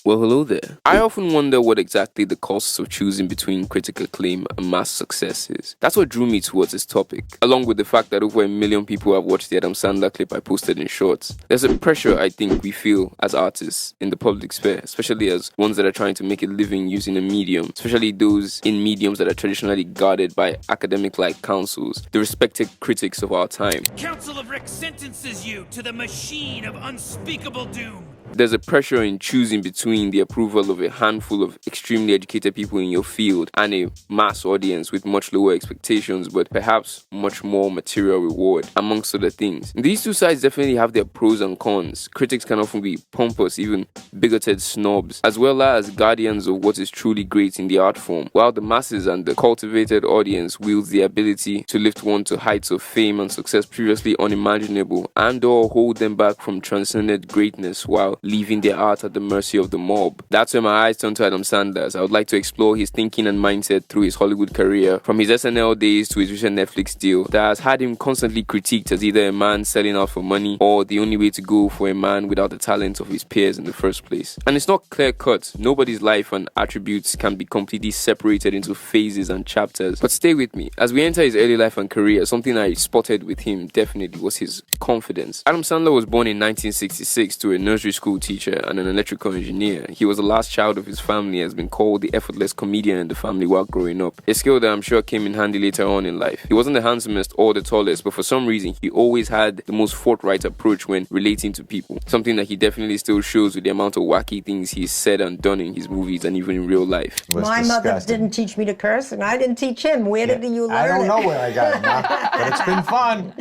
Well, hello there. I often wonder what exactly the costs of choosing between critical acclaim and mass success is. That's what drew me towards this topic, along with the fact that over 1 million people have watched the Adam Sandler clip I posted in Shorts. There's a pressure I think we feel as artists in the public sphere, especially as ones that are trying to make a living using a medium, especially those in mediums that are traditionally guarded by academic-like councils, the respected critics of our time. Council of Rick sentences you to the machine of unspeakable doom. There's a pressure in choosing between the approval of a handful of extremely educated people in your field and a mass audience with much lower expectations but perhaps much more material reward, amongst other things. These two sides definitely have their pros and cons. Critics can often be pompous, even bigoted snobs, as well as guardians of what is truly great in the art form, while the masses and the cultivated audience wields the ability to lift one to heights of fame and success previously unimaginable and/or hold them back from transcendent greatness while leaving their art at the mercy of the mob. That's where my eyes turn to Adam Sandler. I would like to explore his thinking and mindset through his Hollywood career, from his SNL days to his recent Netflix deal that has had him constantly critiqued as either a man selling out for money or the only way to go for a man without the talent of his peers in the first place. And it's not clear-cut. Nobody's life and attributes can be completely separated into phases and chapters. But stay with me. As we enter his early life and career, something I spotted with him definitely was his confidence. Adam Sandler was born in 1966 to a nursery school teacher and an electrical engineer. He was the last child of his family and has been called the effortless comedian in the family while growing up, a skill that I'm sure came in handy later on in life. He wasn't the handsomest or the tallest, but for some reason he always had the most forthright approach when relating to people, something that he definitely still shows with the amount of wacky things he's said and done in his movies and even in real life. My mother didn't teach me to curse and I didn't teach him. Where did you learn it? I don't know where I got it, Ma, but it's been fun.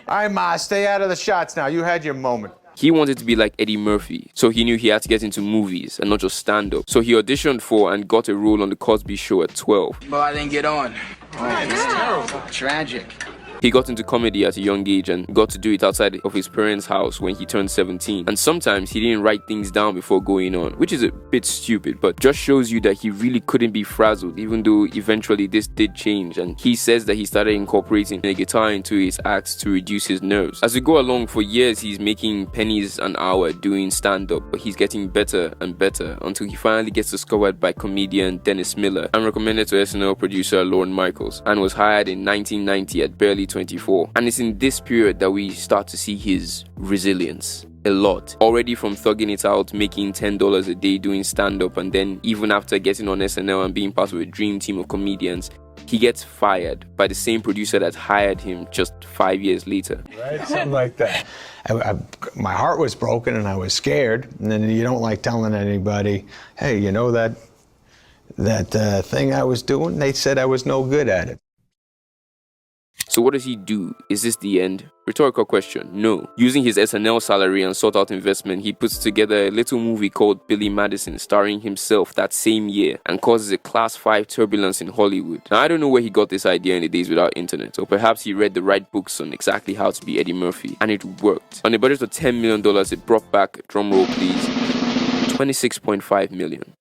All right, Ma, stay out of the shots now. You had your moment. He wanted to be like Eddie Murphy, so he knew he had to get into movies and not just stand-up. So he auditioned for and got a role on The Cosby Show at 12. But I didn't get on. Oh, it's terrible. Tragic. He got into comedy at a young age and got to do it outside of his parents' house when he turned 17. And sometimes he didn't write things down before going on, which is a bit stupid, but just shows you that he really couldn't be frazzled, even though eventually this did change. And he says that he started incorporating a guitar into his acts to reduce his nerves. As we go along, for years he's making pennies an hour doing stand-up, but he's getting better and better until he finally gets discovered by comedian Dennis Miller and recommended to SNL producer Lorne Michaels, and was hired in 1990 at barely 24. And it's in this period that we start to see his resilience a lot. Already from thugging it out, making $10 a day doing stand-up, and then even after getting on SNL and being part of a dream team of comedians, he gets fired by the same producer that hired him just 5 years later. Right, something like that. My heart was broken and I was scared, and then you don't like telling anybody, hey, you know that thing I was doing? They said I was no good at it. So what does he do? Is this the end? Rhetorical question. No. Using his SNL salary and sought out investment, he puts together a little movie called Billy Madison, starring himself that same year, and causes a class 5 turbulence in Hollywood. Now, I don't know where he got this idea in the days without internet, or perhaps he read the right books on exactly how to be Eddie Murphy, and it worked. On a budget of $10 million, it brought back, drumroll please, $26.5 million.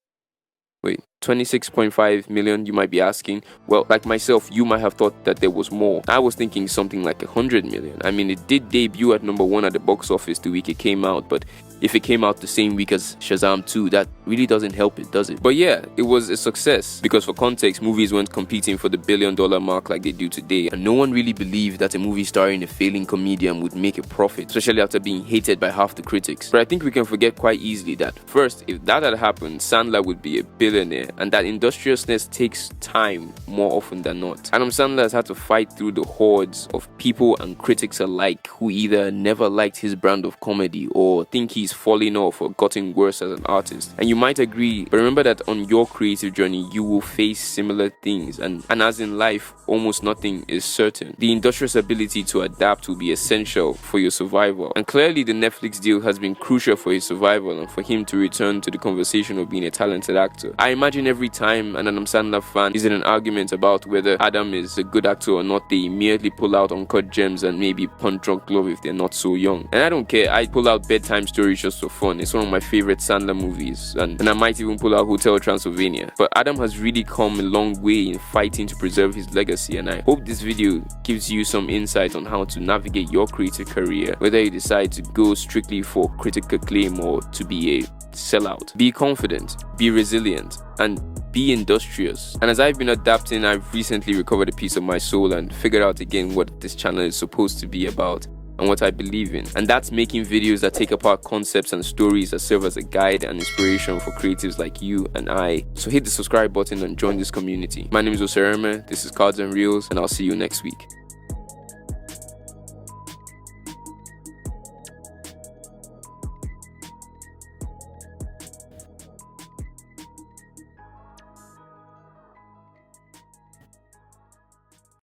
Wait, 26.5 million, you might be asking? Well, like myself, you might have thought that there was more. I was thinking something like 100 million. I mean, it did debut at number 1 at the box office the week it came out, but if it came out the same week as Shazam 2, that really doesn't help it, does it? But yeah, it was a success, because for context, movies weren't competing for the $1 billion mark like they do today, and no one really believed that a movie starring a failing comedian would make a profit, especially after being hated by half the critics. But I think we can forget quite easily that, first, if that had happened, Sandler would be a billionaire, and that industriousness takes time more often than not. Adam Sandler has had to fight through the hordes of people and critics alike who either never liked his brand of comedy or think he's falling off or gotten worse as an artist. And you might agree, but remember that on your creative journey, you will face similar things, and as in life, almost nothing is certain. The industrious ability to adapt will be essential for your survival, and clearly the Netflix deal has been crucial for his survival and for him to return to the conversation of being a talented actor. I imagine every time an Adam Sandler fan is in an argument about whether Adam is a good actor or not, they immediately pull out Uncut Gems and maybe Punch Drunk Love if they're not so young. And I don't care, I pull out Bedtime Stories just for fun. It's one of my favorite Sandler movies, and I might even pull out Hotel Transylvania. But Adam has really come a long way in fighting to preserve his legacy, and I hope this video gives you some insight on how to navigate your creative career, whether you decide to go strictly for critical acclaim or to be a sell out. Be confident, be resilient, and be industrious. And as I've been adapting, I've recently recovered a piece of my soul and figured out again what this channel is supposed to be about and what I believe in. And that's making videos that take apart concepts and stories that serve as a guide and inspiration for creatives like you and I. So hit the subscribe button and join this community. My name is Osereme, this is Cards and Reels, and I'll see you next week.